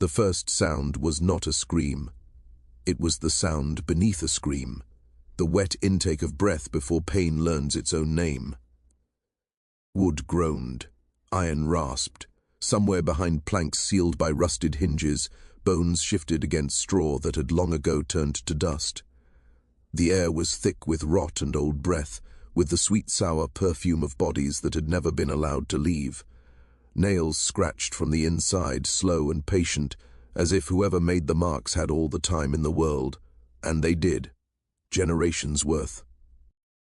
The first sound was not a scream. It was the sound beneath a scream, the wet intake of breath before pain learns its own name. Wood groaned, iron rasped. Somewhere behind planks sealed by rusted hinges, bones shifted against straw that had long ago turned to dust. The air was thick with rot and old breath, with the sweet-sour perfume of bodies that had never been allowed to leave. Nails scratched from the inside, slow and patient, as if whoever made the marks had all the time in the world. And they did. Generations' worth.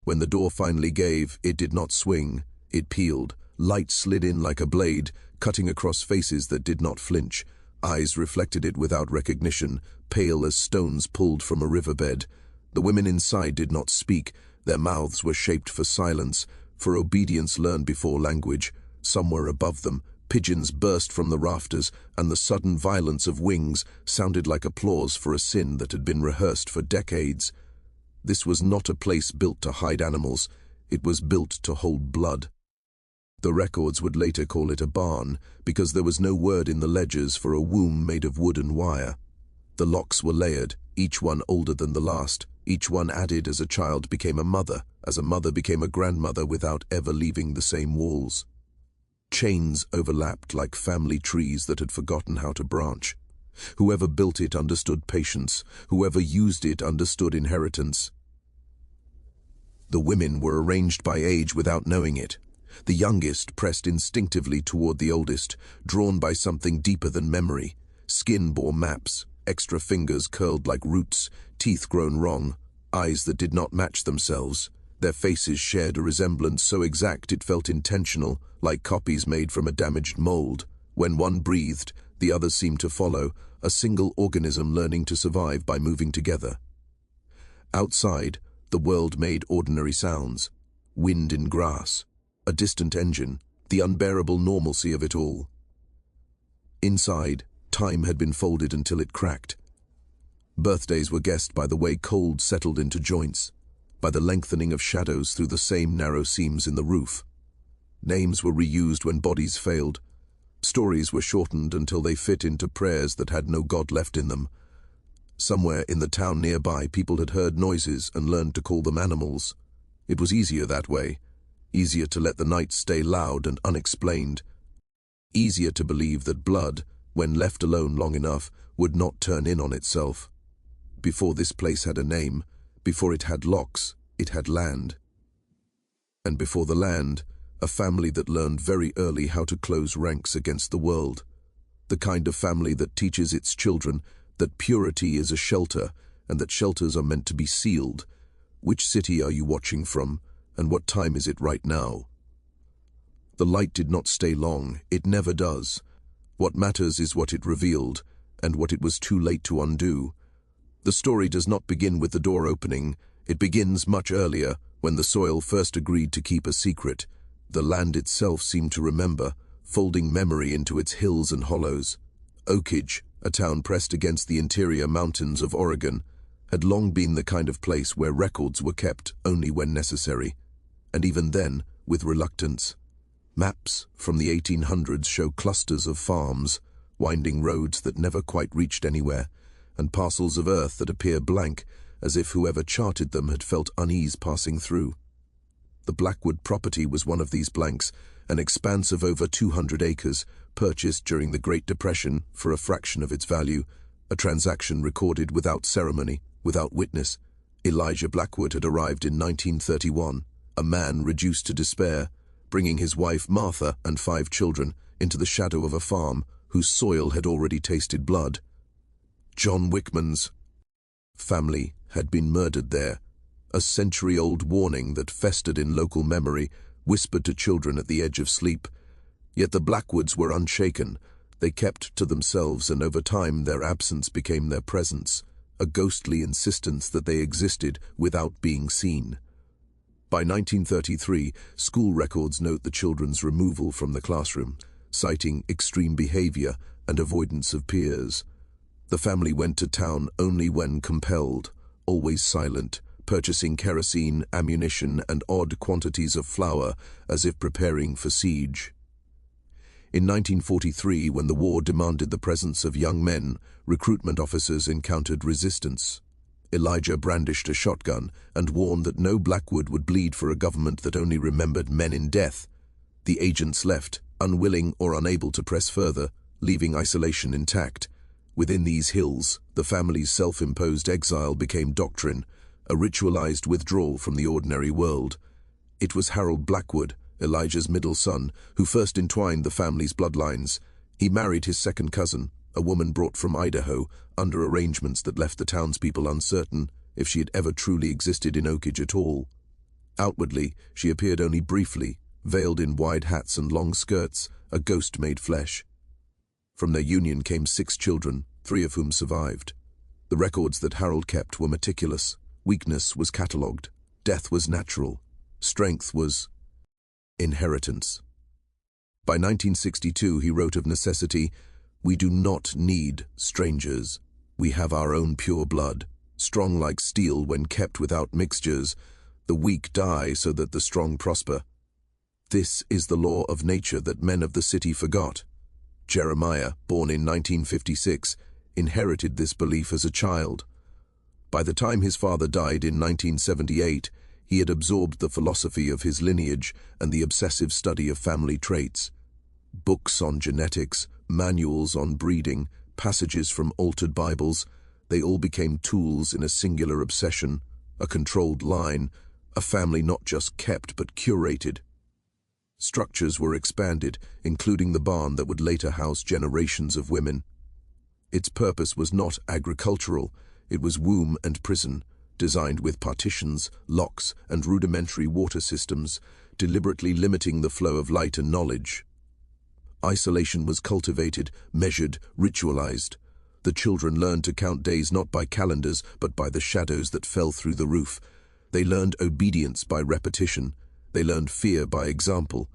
When the door finally gave, it did not swing. It peeled. Light slid in like a blade, cutting across faces that did not flinch. Eyes reflected it without recognition, pale as stones pulled from a riverbed. The women inside did not speak. Their mouths were shaped for silence, for obedience learned before language. Somewhere above them, pigeons burst from the rafters, and the sudden violence of wings sounded like applause for a sin that had been rehearsed for decades. This was not a place built to hide animals. It was built to hold blood. The records would later call it a barn, because there was no word in the ledgers for a womb made of wood and wire. The locks were layered, each one older than the last, each one added as a child became a mother, as a mother became a grandmother without ever leaving the same walls. Chains overlapped like family trees that had forgotten how to branch. Whoever built it understood patience. Whoever used it understood inheritance. The women were arranged by age without knowing it. The youngest pressed instinctively toward the oldest, drawn by something deeper than memory. Skin bore maps, extra fingers curled like roots, teeth grown wrong, eyes that did not match themselves. Their faces shared a resemblance so exact it felt intentional, like copies made from a damaged mold. When one breathed, the others seemed to follow, a single organism learning to survive by moving together. Outside, the world made ordinary sounds. Wind in grass, a distant engine, the unbearable normalcy of it all. Inside, time had been folded until it cracked. Birthdays were guessed by the way cold settled into joints, by the lengthening of shadows through the same narrow seams in the roof. Names were reused when bodies failed. Stories were shortened until they fit into prayers that had no God left in them. Somewhere in the town nearby, people had heard noises and learned to call them animals. It was easier that way. Easier to let the night stay loud and unexplained. Easier to believe that blood, when left alone long enough, would not turn in on itself. Before this place had a name, before it had locks, it had land. And before the land, a family that learned very early how to close ranks against the world. The kind of family that teaches its children that purity is a shelter and that shelters are meant to be sealed. Which city are you watching from? And what time is it right now? The light did not stay long. It never does. What matters is what it revealed, and what it was too late to undo. The story does not begin with the door opening. It begins much earlier, when the soil first agreed to keep a secret. The land itself seemed to remember, folding memory into its hills and hollows. Oakage, a town pressed against the interior mountains of Oregon, had long been the kind of place where records were kept only when necessary, and even then, with reluctance. Maps from the 1800s show clusters of farms, winding roads that never quite reached anywhere, and parcels of earth that appear blank, as if whoever charted them had felt unease passing through. The Blackwood property was one of these blanks, an expanse of over 200 acres, purchased during the Great Depression for a fraction of its value, a transaction recorded without ceremony, without witness. Elijah Blackwood had arrived in 1931, a man reduced to despair, bringing his wife Martha and 5 children into the shadow of a farm whose soil had already tasted blood. John Wickman's family had been murdered there, a century-old warning that festered in local memory, whispered to children at the edge of sleep. Yet the Blackwoods were unshaken. They kept to themselves, and over time their absence became their presence, a ghostly insistence that they existed without being seen. By 1933, school records note the children's removal from the classroom, citing extreme behavior and avoidance of peers. The family went to town only when compelled, always silent, purchasing kerosene, ammunition, and odd quantities of flour as if preparing for siege. In 1943, when the war demanded the presence of young men, recruitment officers encountered resistance. Elijah brandished a shotgun and warned that no Blackwood would bleed for a government that only remembered men in death. The agents left, unwilling or unable to press further, leaving isolation intact. Within these hills, the family's self-imposed exile became doctrine, a ritualized withdrawal from the ordinary world. It was Harold Blackwood, Elijah's middle son, who first entwined the family's bloodlines. He married his second cousin, a woman brought from Idaho, under arrangements that left the townspeople uncertain if she had ever truly existed in Oakage at all. Outwardly, she appeared only briefly, veiled in wide hats and long skirts, a ghost made flesh. From their union came 6 children, 3 of whom survived. The records that Harold kept were meticulous. Weakness was catalogued. Death was natural. Strength was inheritance. By 1962, he wrote of necessity, "We do not need strangers. We have our own pure blood, strong like steel when kept without mixtures. The weak die so that the strong prosper. This is the law of nature that men of the city forgot." Jeremiah, born in 1956, inherited this belief as a child. By the time his father died in 1978, he had absorbed the philosophy of his lineage and the obsessive study of family traits. Books on genetics, manuals on breeding, passages from altered Bibles, they all became tools in a singular obsession, a controlled line, a family not just kept but curated. Structures were expanded, including the barn that would later house generations of women. Its purpose was not agricultural, it was womb and prison, designed with partitions, locks, and rudimentary water systems, deliberately limiting the flow of light and knowledge. Isolation was cultivated, measured, ritualized. The children learned to count days not by calendars, but by the shadows that fell through the roof. They learned obedience by repetition. They learned fear by example.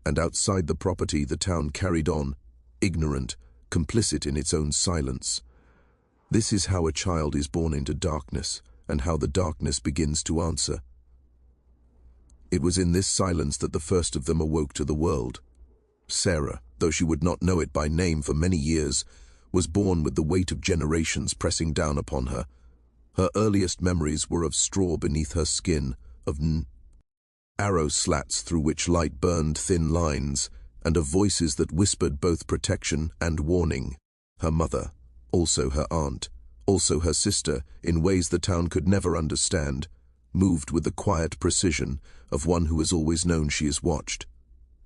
And outside the property, the town carried on, ignorant, complicit in its own silence. This is how a child is born into darkness, and how the darkness begins to answer. It was in this silence that the first of them awoke to the world. Sarah, though she would not know it by name for many years, was born with the weight of generations pressing down upon her. Her earliest memories were of straw beneath her skin, of arrow slats through which light burned thin lines, and of voices that whispered both protection and warning. Her mother, also her aunt, also her sister, in ways the town could never understand, moved with the quiet precision of one who has always known she is watched.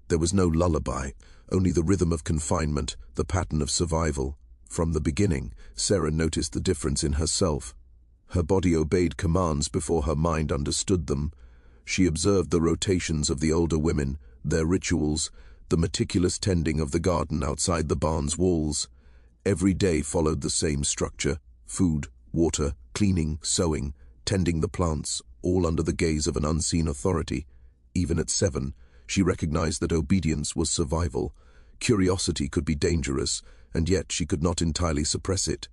There was no lullaby, only the rhythm of confinement, the pattern of survival. From the beginning, Sarah noticed the difference in herself. Her body obeyed commands before her mind understood them. She observed the rotations of the older women, their rituals, the meticulous tending of the garden outside the barn's walls. Every day followed the same structure: food, water, cleaning, sewing, tending the plants, all under the gaze of an unseen authority. Even at 7, she recognized that obedience was survival. Curiosity could be dangerous, and yet she could not entirely suppress it.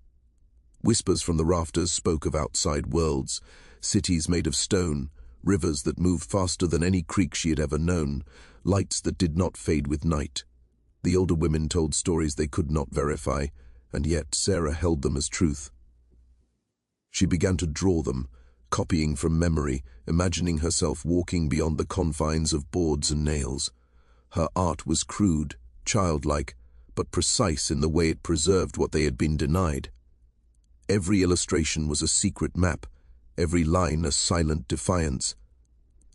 Whispers from the rafters spoke of outside worlds, cities made of stone, rivers that moved faster than any creek she had ever known, lights that did not fade with night. The older women told stories they could not verify, and yet Sarah held them as truth. She began to draw them, copying from memory, imagining herself walking beyond the confines of boards and nails. Her art was crude, childlike, but precise in the way it preserved what they had been denied. Every illustration was a secret map, every line a silent defiance.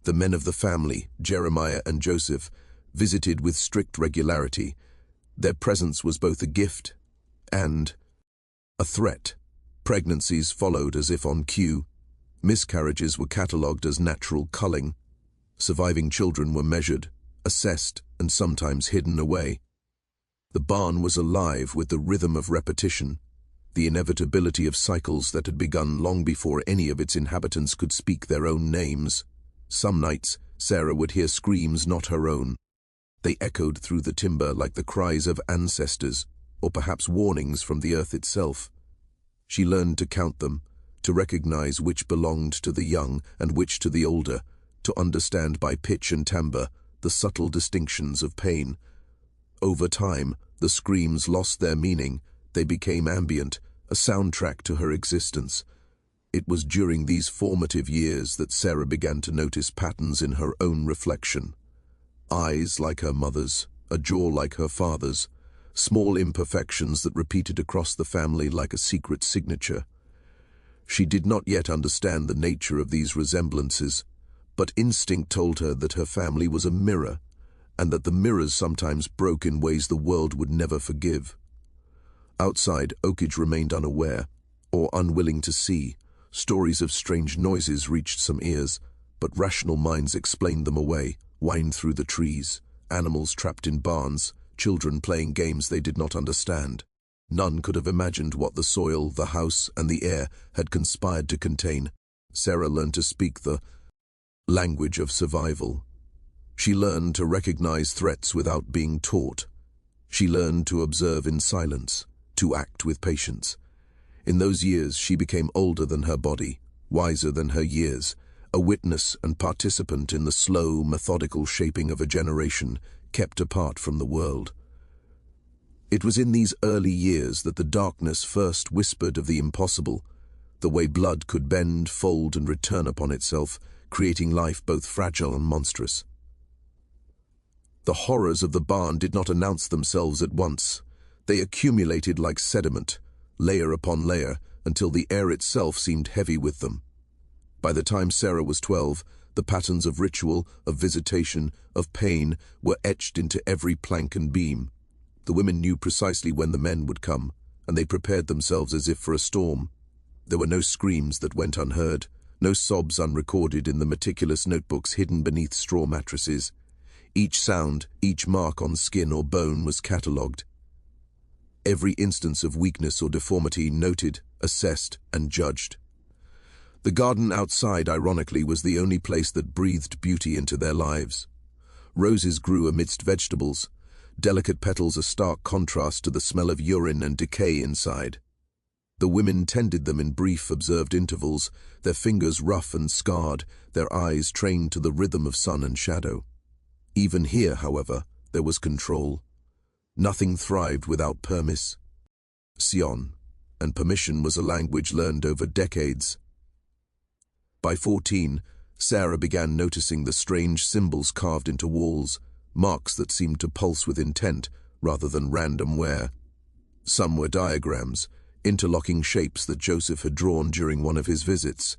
The men of the family, Jeremiah and Joseph, visited with strict regularity. Their presence was both a gift and a threat. Pregnancies followed as if on cue. Miscarriages were catalogued as natural culling. Surviving children were measured, assessed, and sometimes hidden away. The barn was alive with the rhythm of repetition, the inevitability of cycles that had begun long before any of its inhabitants could speak their own names. Some nights, Sarah would hear screams not her own. They echoed through the timber like the cries of ancestors, or perhaps warnings from the earth itself. She learned to count them, to recognize which belonged to the young and which to the older, to understand by pitch and timbre the subtle distinctions of pain. Over time, the screams lost their meaning. They became ambient, a soundtrack to her existence. It was during these formative years that Sarah began to notice patterns in her own reflection. Eyes like her mother's, a jaw like her father's, small imperfections that repeated across the family like a secret signature. She did not yet understand the nature of these resemblances, but instinct told her that her family was a mirror, and that the mirrors sometimes broke in ways the world would never forgive. Outside, Oakage remained unaware, or unwilling to see. Stories of strange noises reached some ears, but rational minds explained them away, whined through the trees, animals trapped in barns, children playing games they did not understand. None could have imagined what the soil, the house, and the air had conspired to contain. Sarah learned to speak the language of survival. She learned to recognize threats without being taught. She learned to observe in silence, to act with patience. In those years, she became older than her body, wiser than her years, a witness and participant in the slow, methodical shaping of a generation kept apart from the world. It was in these early years that the darkness first whispered of the impossible, the way blood could bend, fold, and return upon itself, creating life both fragile and monstrous. The horrors of the barn did not announce themselves at once. They accumulated like sediment, layer upon layer, until the air itself seemed heavy with them. By the time Sarah was 12, the patterns of ritual, of visitation, of pain were etched into every plank and beam. The women knew precisely when the men would come, and they prepared themselves as if for a storm. There were no screams that went unheard, no sobs unrecorded in the meticulous notebooks hidden beneath straw mattresses. Each sound, each mark on skin or bone was catalogued. Every instance of weakness or deformity noted, assessed, and judged. The garden outside, ironically, was the only place that breathed beauty into their lives. Roses grew amidst vegetables, delicate petals a stark contrast to the smell of urine and decay inside. The women tended them in brief, observed intervals, their fingers rough and scarred, their eyes trained to the rhythm of sun and shadow. Even here, however, there was control. Nothing thrived without permis. Sion, and permission was a language learned over decades. By 14, Sarah began noticing the strange symbols carved into walls, marks that seemed to pulse with intent rather than random wear. Some were diagrams, interlocking shapes that Joseph had drawn during one of his visits.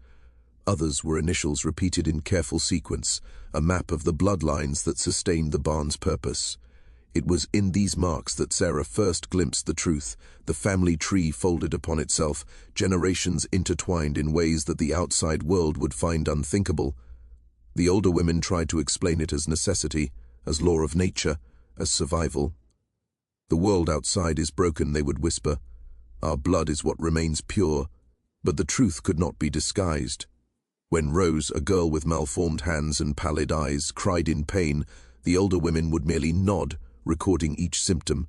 Others were initials repeated in careful sequence, a map of the bloodlines that sustained the barn's purpose. It was in these marks that Sarah first glimpsed the truth, the family tree folded upon itself, generations intertwined in ways that the outside world would find unthinkable. The older women tried to explain it as necessity, as law of nature, as survival. The world outside is broken, they would whisper. Our blood is what remains pure. But the truth could not be disguised. When Rose, a girl with malformed hands and pallid eyes, cried in pain, the older women would merely nod, recording each symptom.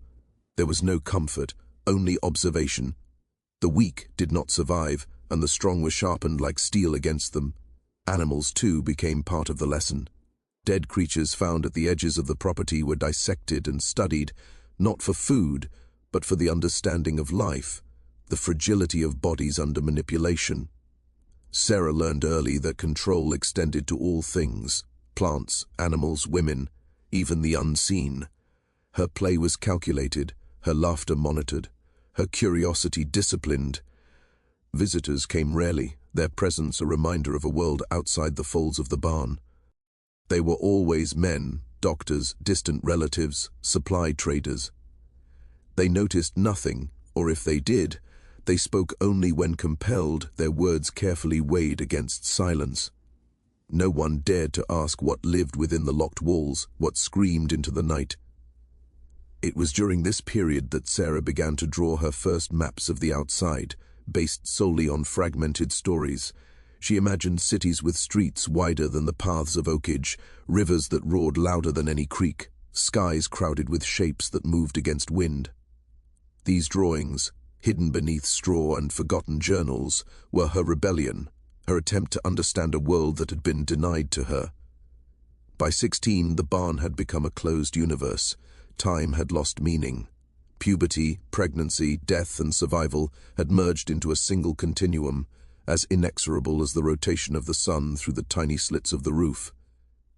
There was no comfort, only observation. The weak did not survive, and the strong were sharpened like steel against them. Animals, too, became part of the lesson. Dead creatures found at the edges of the property were dissected and studied, not for food, but for the understanding of life, the fragility of bodies under manipulation. Sarah learned early that control extended to all things, plants, animals, women, even the unseen. Her play was calculated, her laughter monitored, her curiosity disciplined. Visitors came rarely, their presence a reminder of a world outside the folds of the barn. They were always men, doctors, distant relatives, supply traders. They noticed nothing, or if they did, they spoke only when compelled, their words carefully weighed against silence. No one dared to ask what lived within the locked walls, what screamed into the night. It was during this period that Sarah began to draw her first maps of the outside, based solely on fragmented stories. She imagined cities with streets wider than the paths of Oakage, rivers that roared louder than any creek, skies crowded with shapes that moved against wind. These drawings, hidden beneath straw and forgotten journals, were her rebellion, her attempt to understand a world that had been denied to her. By 16, the barn had become a closed universe. time had lost meaning. Puberty, pregnancy, death, and survival had merged into a single continuum, as inexorable as the rotation of the sun through the tiny slits of the roof.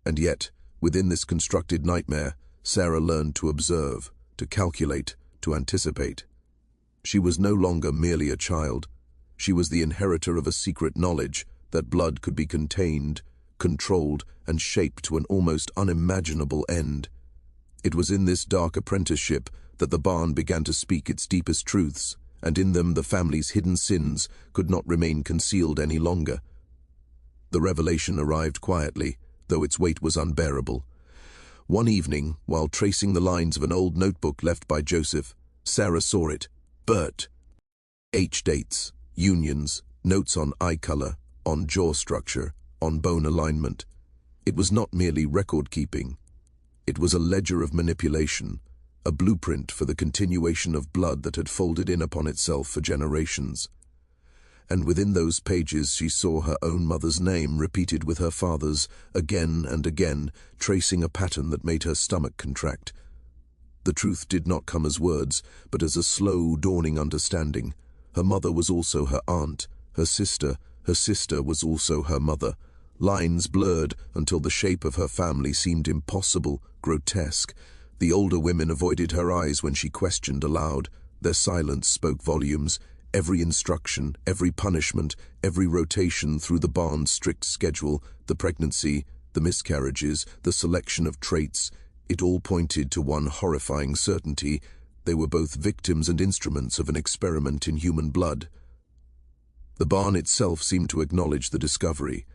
And yet, within this constructed nightmare, Sarah learned to observe, to calculate, to anticipate. She was no longer merely a child. She was the inheritor of a secret knowledge that blood could be contained, controlled, and shaped to an almost unimaginable end. It was in this dark apprenticeship that the barn began to speak its deepest truths, and in them the family's hidden sins could not remain concealed any longer. The revelation arrived quietly, though its weight was unbearable. One evening, while tracing the lines of an old notebook left by Joseph, Sarah saw it. Bert. Dates, unions, notes on eye color, on jaw structure, on bone alignment. It was not merely record-keeping. It was a ledger of manipulation, a blueprint for the continuation of blood that had folded in upon itself for generations. And within those pages she saw her own mother's name repeated with her father's, again and again, tracing a pattern that made her stomach contract. The truth did not come as words, but as a slow, dawning understanding. Her mother was also her aunt, her sister was also her mother. Lines blurred until the shape of her family seemed impossible, grotesque. The older women avoided her eyes when she questioned aloud. Their silence spoke volumes. Every instruction, every punishment, every rotation through the barn's strict schedule, the pregnancy, the miscarriages, the selection of traits, it all pointed to one horrifying certainty: they were both victims and instruments of an experiment in human blood. The barn itself seemed to acknowledge the discovery.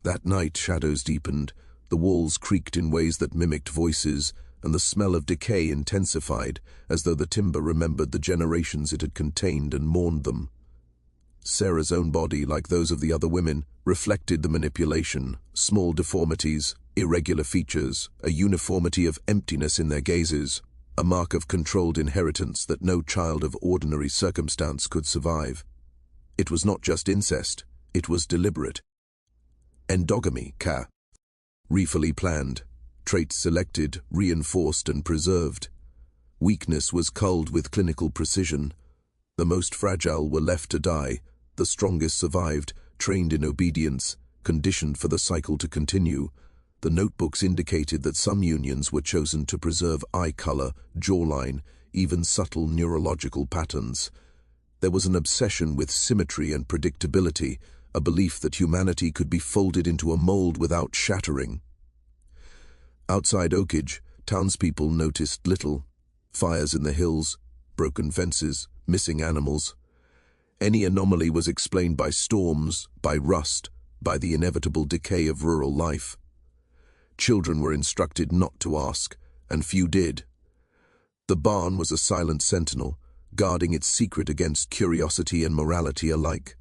That night shadows deepened, the walls creaked in ways that mimicked voices, and the smell of decay intensified, as though the timber remembered the generations it had contained and mourned them. Sarah's own body, like those of the other women, reflected the manipulation: small deformities, irregular features, a uniformity of emptiness in their gazes, a mark of controlled inheritance that no child of ordinary circumstance could survive. It was not just incest, it was deliberate. Endogamy, carefully planned, traits selected, reinforced and preserved. Weakness was culled with clinical precision. The most fragile were left to die, the strongest survived, trained in obedience, conditioned for the cycle to continue. The notebooks indicated that some unions were chosen to preserve eye color, jawline, even subtle neurological patterns. There was an obsession with symmetry and predictability, a belief that humanity could be folded into a mold without shattering. Outside Oakage, townspeople noticed little: fires in the hills, broken fences, missing animals. Any anomaly was explained by storms, by rust, by the inevitable decay of rural life. Children were instructed not to ask, and few did. The barn was a silent sentinel, guarding its secret against curiosity and morality alike.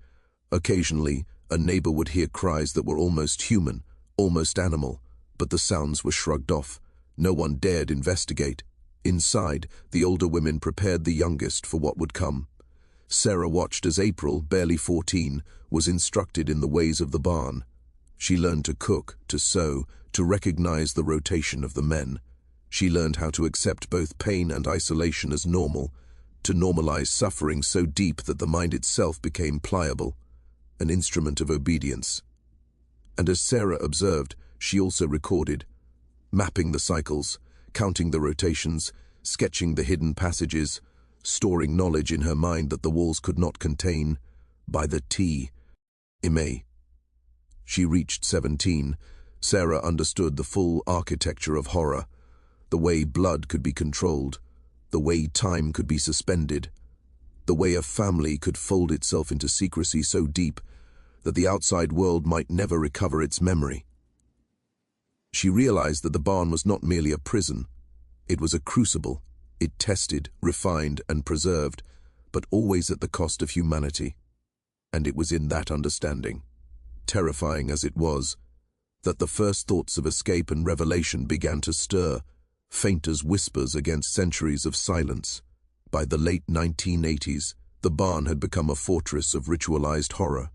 Occasionally, a neighbor would hear cries that were almost human, almost animal, but the sounds were shrugged off. No one dared investigate. Inside, the older women prepared the youngest for what would come. Sarah watched as April, barely 14, was instructed in the ways of the barn. She learned to cook, to sew, to recognize the rotation of the men. She learned how to accept both pain and isolation as normal, to normalize suffering so deep that the mind itself became pliable, an instrument of obedience. And as Sarah observed, she also recorded, mapping the cycles, counting the rotations, sketching the hidden passages, storing knowledge in her mind that the walls could not contain. By the Ime. She reached 17. Sarah understood the full architecture of horror, the way blood could be controlled, the way time could be suspended, the way a family could fold itself into secrecy so deep that the outside world might never recover its memory. She realized that the barn was not merely a prison. It was a crucible. It tested, refined, and preserved, but always at the cost of humanity. And it was in that understanding, terrifying as it was, that the first thoughts of escape and revelation began to stir, faint as whispers against centuries of silence. By the late 1980s, the barn had become a fortress of ritualized horror.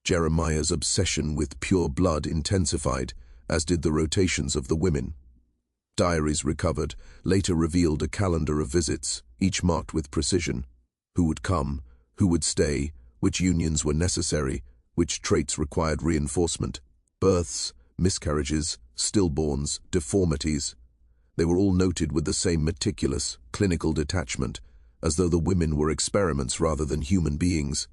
Jeremiah's obsession with pure blood intensified, as did the rotations of the women. Diaries recovered later revealed a calendar of visits, each marked with precision. Who would come, who would stay, which unions were necessary, which traits required reinforcement. Births, miscarriages, stillborns, deformities. They were all noted with the same meticulous, clinical detachment, as though the women were experiments rather than human beings.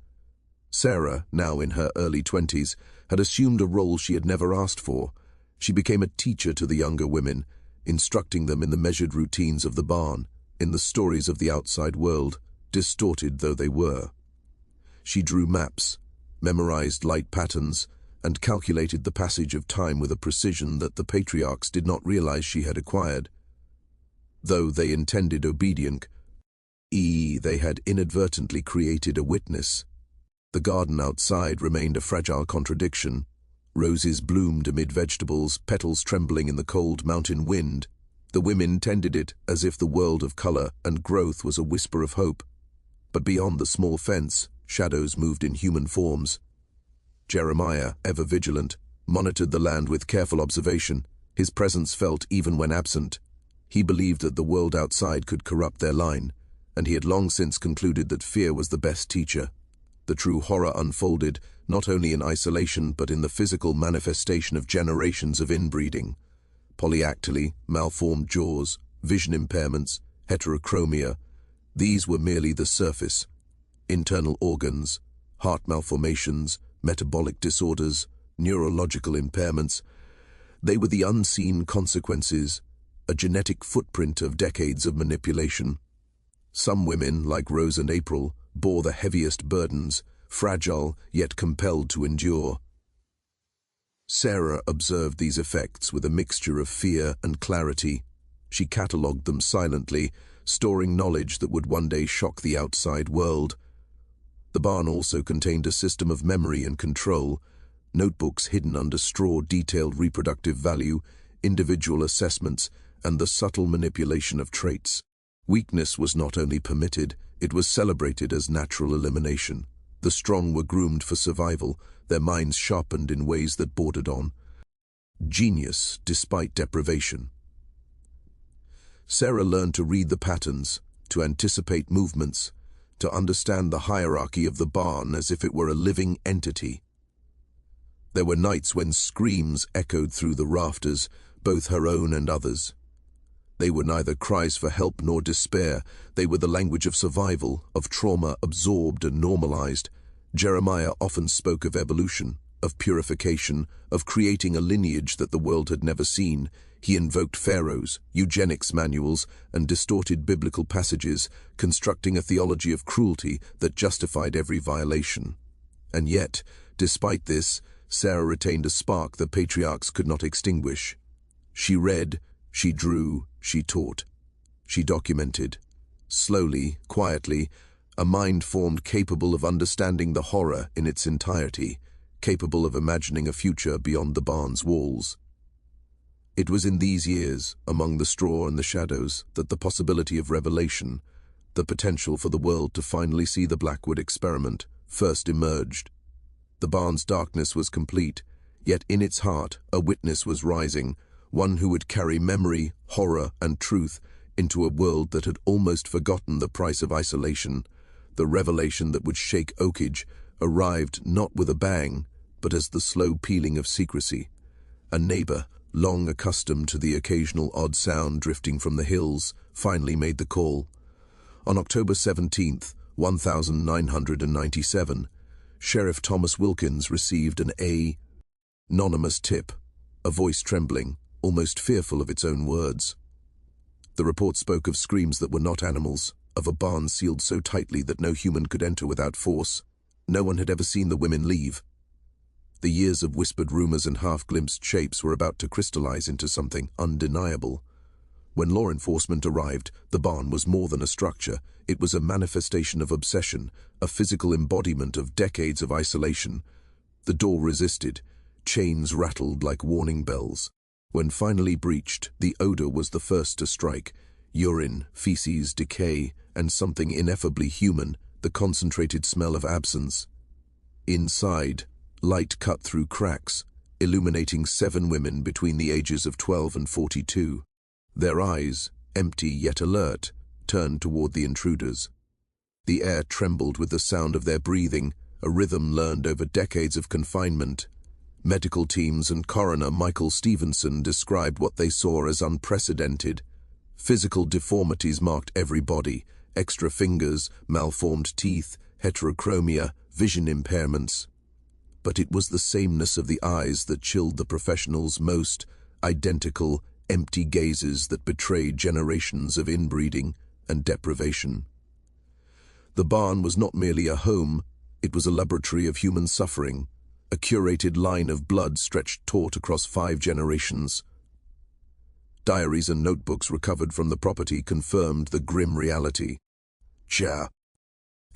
Sarah, now in her early 20s, had assumed a role she had never asked for. She became a teacher to the younger women, instructing them in the measured routines of the barn, in the stories of the outside world, distorted though they were. She drew maps, memorized light patterns, and calculated the passage of time with a precision that the patriarchs did not realize she had acquired. Though they intended obedience, they had inadvertently created a witness. The garden outside remained a fragile contradiction. Roses bloomed amid vegetables, petals trembling in the cold mountain wind. The women tended it as if the world of color and growth was a whisper of hope. But beyond the small fence, shadows moved in human forms. Jeremiah, ever vigilant, monitored the land with careful observation, his presence felt even when absent. He believed that the world outside could corrupt their line, and he had long since concluded that fear was the best teacher. The true horror unfolded not only in isolation but in the physical manifestation of generations of inbreeding. Polyactyly, malformed jaws, vision impairments, heterochromia, these were merely the surface. Internal organs, heart malformations, metabolic disorders, neurological impairments, they were the unseen consequences, a genetic footprint of decades of manipulation. Some women, like Rose and April, bore the heaviest burdens, fragile yet compelled to endure. Sarah observed these effects with a mixture of fear and clarity. She catalogued them silently, storing knowledge that would one day shock the outside world. The barn also contained a system of memory and control, notebooks hidden under straw detailed reproductive value, individual assessments, and the subtle manipulation of traits. Weakness was not only permitted, it was celebrated as natural elimination. The strong were groomed for survival, their minds sharpened in ways that bordered on genius despite deprivation. Sarah learned to read the patterns, to anticipate movements, to understand the hierarchy of the barn as if it were a living entity. There were nights when screams echoed through the rafters, both her own and others. They were neither cries for help nor despair. They were the language of survival, of trauma absorbed and normalized. Jeremiah often spoke of evolution, of purification, of creating a lineage that the world had never seen. He invoked pharaohs, eugenics manuals, and distorted biblical passages, constructing a theology of cruelty that justified every violation. And yet, despite this, Sarah retained a spark the patriarchs could not extinguish. She read, she drew, she taught. She documented. Slowly, quietly, a mind formed capable of understanding the horror in its entirety, capable of imagining a future beyond the barn's walls. It was in these years, among the straw and the shadows, that the possibility of revelation, the potential for the world to finally see the Blackwood experiment, first emerged. The barn's darkness was complete, yet in its heart a witness was rising, one who would carry memory, horror, and truth into a world that had almost forgotten the price of isolation. The revelation that would shake Oakage arrived not with a bang, but as the slow peeling of secrecy. A neighbor, long accustomed to the occasional odd sound drifting from the hills, finally made the call. On October 17, 1997, Sheriff Thomas Wilkins received an anonymous tip, a voice trembling, almost fearful of its own words. The report spoke of screams that were not animals, of a barn sealed so tightly that no human could enter without force. No one had ever seen the women leave. The years of whispered rumors and half-glimpsed shapes were about to crystallize into something undeniable. When law enforcement arrived, the barn was more than a structure. It was a manifestation of obsession, a physical embodiment of decades of isolation. The door resisted. Chains rattled like warning bells. When finally breached, the odor was the first to strike. Urine, feces, decay, and something ineffably human, the concentrated smell of absence. Inside, light cut through cracks, illuminating 7 women between the ages of 12 and 42. Their eyes, empty yet alert, turned toward the intruders. The air trembled with the sound of their breathing, a rhythm learned over decades of confinement. Medical teams and coroner Michael Stevenson described what they saw as unprecedented. Physical deformities marked every body: extra fingers, malformed teeth, heterochromia, vision impairments. But it was the sameness of the eyes that chilled the professionals most, identical, empty gazes that betrayed generations of inbreeding and deprivation. The barn was not merely a home, it was a laboratory of human suffering. A curated line of blood stretched taut across 5 generations. Diaries and notebooks recovered from the property confirmed the grim reality.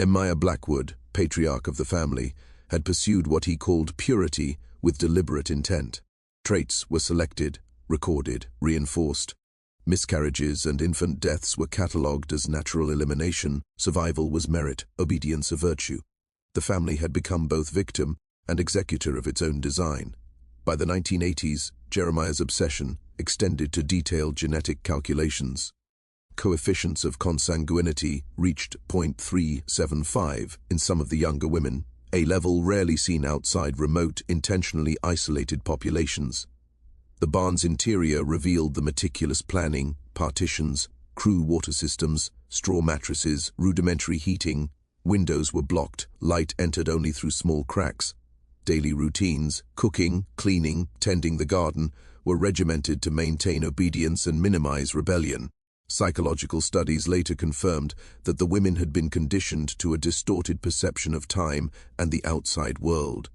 Emiah Blackwood, patriarch of the family, had pursued what he called purity with deliberate intent. Traits were selected, recorded, reinforced. Miscarriages and infant deaths were catalogued as natural elimination. Survival was merit, obedience a virtue. The family had become both victim and executor of its own design. By the 1980s, Jeremiah's obsession extended to detailed genetic calculations. Coefficients of consanguinity reached 0.375 in some of the younger women, a level rarely seen outside remote, intentionally isolated populations. The barn's interior revealed the meticulous planning: partitions, crew water systems, straw mattresses, rudimentary heating. Windows were blocked, light entered only through small cracks. Daily routines, cooking, cleaning, tending the garden, were regimented to maintain obedience and minimize rebellion. Psychological studies later confirmed that the women had been conditioned to a distorted perception of time and the outside world.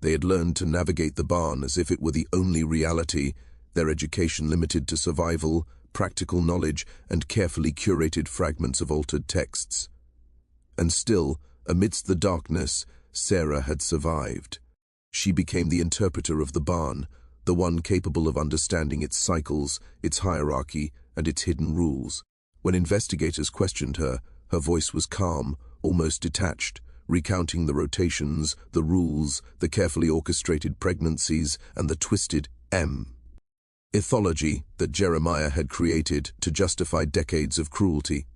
They had learned to navigate the barn as if it were the only reality, their education limited to survival, practical knowledge, and carefully curated fragments of altered texts. And still, amidst the darkness, Sarah had survived. She became the interpreter of the barn, the one capable of understanding its cycles, its hierarchy, and its hidden rules. When investigators questioned her, her voice was calm, almost detached, recounting the rotations, the rules, the carefully orchestrated pregnancies, and the twisted mythology that Jeremiah had created to justify decades of cruelty.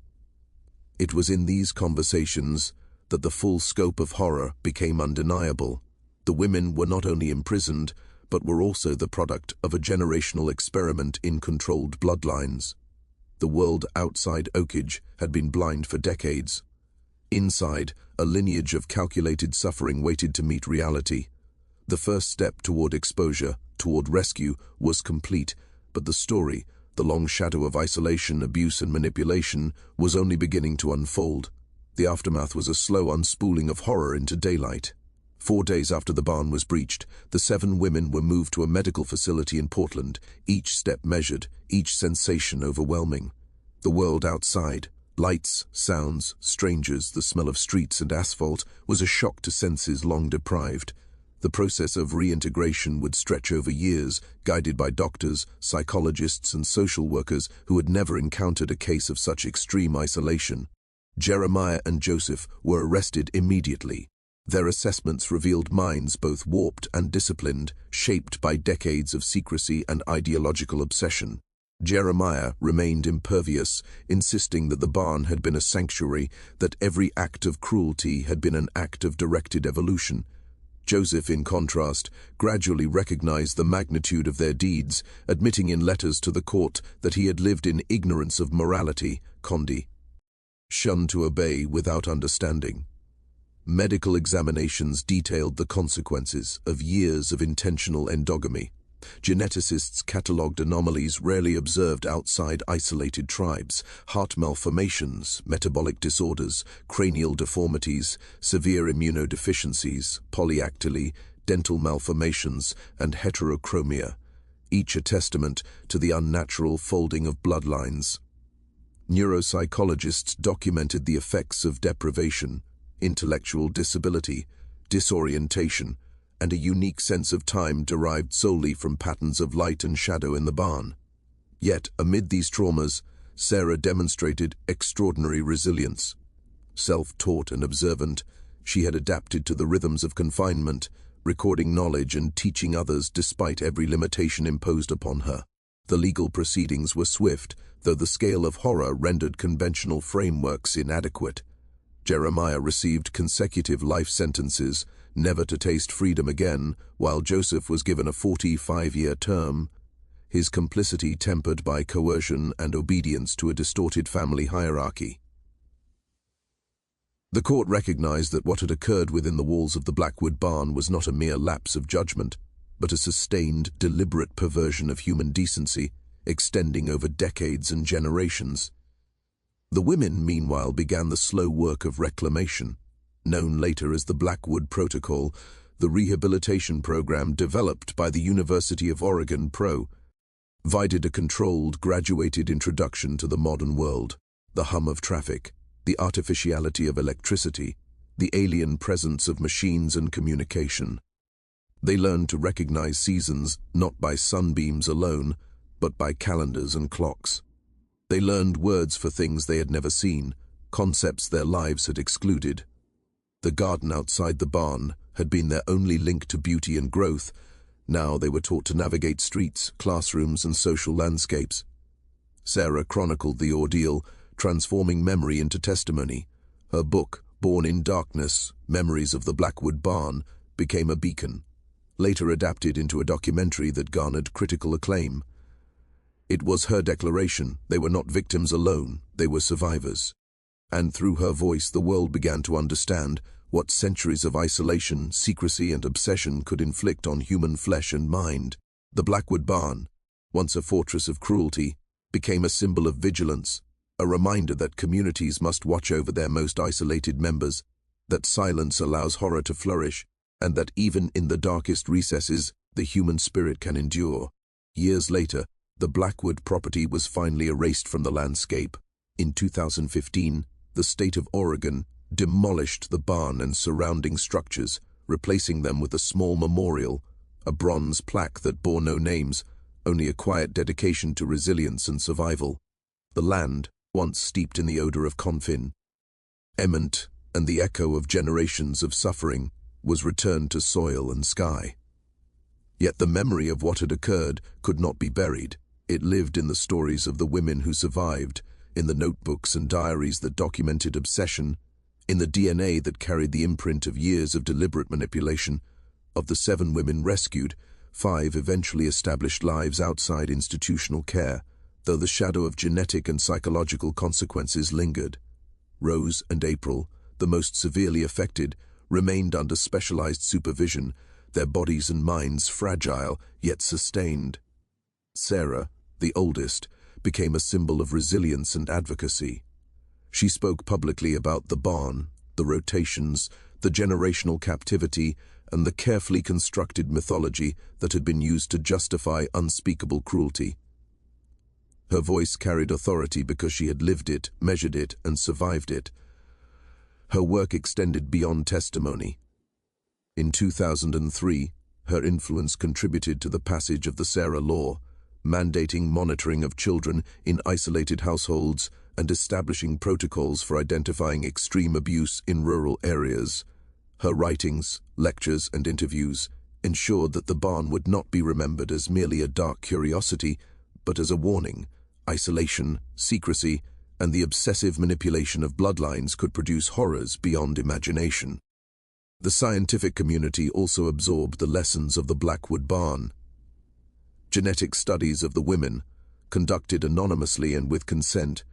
It was in these conversations that the full scope of horror became undeniable. The women were not only imprisoned, but were also the product of a generational experiment in controlled bloodlines. The world outside Oakage had been blind for decades. Inside, a lineage of calculated suffering waited to meet reality. The first step toward exposure, toward rescue, was complete, but the story, the long shadow of isolation, abuse, and manipulation, was only beginning to unfold. The aftermath was a slow unspooling of horror into daylight. 4 days after the barn was breached, the 7 women were moved to a medical facility in Portland, each step measured, each sensation overwhelming. The world outside, lights, sounds, strangers, the smell of streets and asphalt, was a shock to senses long deprived. The process of reintegration would stretch over years, guided by doctors, psychologists, and social workers who had never encountered a case of such extreme isolation. Jeremiah and Joseph were arrested immediately. Their assessments revealed minds both warped and disciplined, shaped by decades of secrecy and ideological obsession. Jeremiah remained impervious, insisting that the barn had been a sanctuary, that every act of cruelty had been an act of directed evolution. Joseph, in contrast, gradually recognized the magnitude of their deeds, admitting in letters to the court that he had lived in ignorance of morality, shunned to obey without understanding. Medical examinations detailed the consequences of years of intentional endogamy. Geneticists catalogued anomalies rarely observed outside isolated tribes: heart malformations, metabolic disorders, cranial deformities, severe immunodeficiencies, polyactyly, dental malformations, and heterochromia, each a testament to the unnatural folding of bloodlines. Neuropsychologists documented the effects of deprivation, intellectual disability, disorientation, and a unique sense of time derived solely from patterns of light and shadow in the barn. Yet, amid these traumas, Sarah demonstrated extraordinary resilience. Self-taught and observant, she had adapted to the rhythms of confinement, recording knowledge and teaching others despite every limitation imposed upon her. The legal proceedings were swift, though the scale of horror rendered conventional frameworks inadequate. Jeremiah received consecutive life sentences, never to taste freedom again, while Joseph was given a 45-year term, his complicity tempered by coercion and obedience to a distorted family hierarchy. The court recognized that what had occurred within the walls of the Blackwood barn was not a mere lapse of judgment, but a sustained, deliberate perversion of human decency, extending over decades and generations. The women, meanwhile, began the slow work of reclamation, known later as the Blackwood Protocol, the rehabilitation program developed by the University of Oregon provided a controlled, graduated introduction to the modern world, the hum of traffic, the artificiality of electricity, the alien presence of machines and communication. They learned to recognize seasons not by sunbeams alone, but by calendars and clocks. They learned words for things they had never seen, concepts their lives had excluded. The garden outside the barn had been their only link to beauty and growth. Now they were taught to navigate streets, classrooms, and social landscapes. Sarah chronicled the ordeal, transforming memory into testimony. Her book, Born in Darkness, Memories of the Blackwood Barn, became a beacon, later adapted into a documentary that garnered critical acclaim. It was her declaration: they were not victims alone, they were survivors. And through her voice the world began to understand what centuries of isolation, secrecy, and obsession could inflict on human flesh and mind. The Blackwood barn, once a fortress of cruelty, became a symbol of vigilance, a reminder that communities must watch over their most isolated members, that silence allows horror to flourish, and that even in the darkest recesses, the human spirit can endure. Years later, the Blackwood property was finally erased from the landscape. In 2015, the state of Oregon demolished the barn and surrounding structures, replacing them with a small memorial, a bronze plaque that bore no names, only a quiet dedication to resilience and survival. The land, once steeped in the odor of Confront, and the echo of generations of suffering, was returned to soil and sky. Yet the memory of what had occurred could not be buried. It lived in the stories of the women who survived, in the notebooks and diaries that documented obsession, in the DNA that carried the imprint of years of deliberate manipulation. Of the 7 women rescued, 5 eventually established lives outside institutional care, though the shadow of genetic and psychological consequences lingered. Rose and April, the most severely affected, remained under specialized supervision, their bodies and minds fragile yet sustained. Sarah, the oldest, became a symbol of resilience and advocacy. She spoke publicly about the barn, the rotations, the generational captivity, and the carefully constructed mythology that had been used to justify unspeakable cruelty. Her voice carried authority because she had lived it, measured it, and survived it. Her work extended beyond testimony. In 2003, her influence contributed to the passage of the Sarah Law, mandating monitoring of children in isolated households and establishing protocols for identifying extreme abuse in rural areas. Her writings, lectures, and interviews ensured that the barn would not be remembered as merely a dark curiosity, but as a warning. Isolation, secrecy, and the obsessive manipulation of bloodlines could produce horrors beyond imagination. The scientific community also absorbed the lessons of the Blackwood barn. Genetic studies of the women, conducted anonymously and with consent,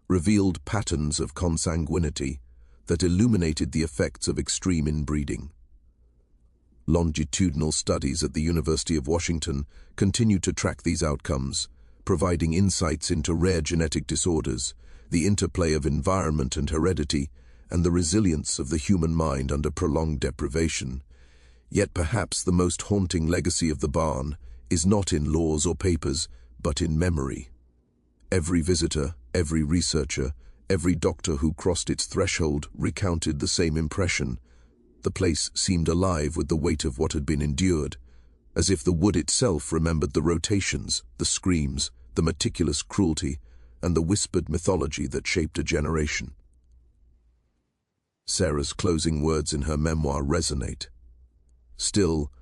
revealed patterns of consanguinity that illuminated the effects of extreme inbreeding. Longitudinal studies at the University of Washington continued to track these outcomes, providing insights into rare genetic disorders, the interplay of environment and heredity, and the resilience of the human mind under prolonged deprivation. Yet perhaps the most haunting legacy of the barn is not in laws or papers, but in memory. Every visitor, every researcher, every doctor who crossed its threshold recounted the same impression. The place seemed alive with the weight of what had been endured, as if the wood itself remembered the rotations, the screams, the meticulous cruelty, and the whispered mythology that shaped a generation. Sarah's closing words in her memoir resonate. Still,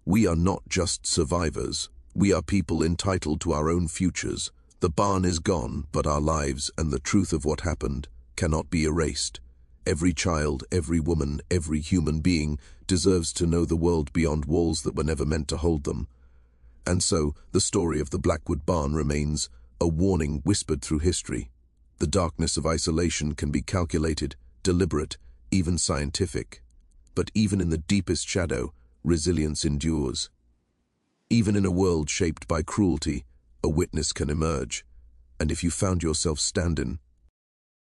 we are not just survivors, We are people entitled to our own futures. The barn is gone, but our lives and the truth of what happened cannot be erased. Every child, every woman, every human being deserves to know the world beyond walls that were never meant to hold them. And so, the story of the Blackwood Barn remains a warning whispered through history. The darkness of isolation can be calculated, deliberate, even scientific. But even in the deepest shadow, resilience endures. Even in a world shaped by cruelty, a witness can emerge. And if you found yourself standing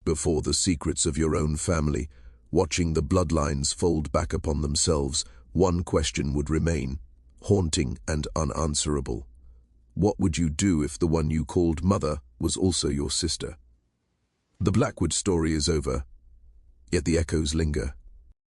before the secrets of your own family, watching the bloodlines fold back upon themselves, one question would remain, haunting and unanswerable. What would you do if the one you called mother was also your sister? The Blackwood story is over, yet the echoes linger.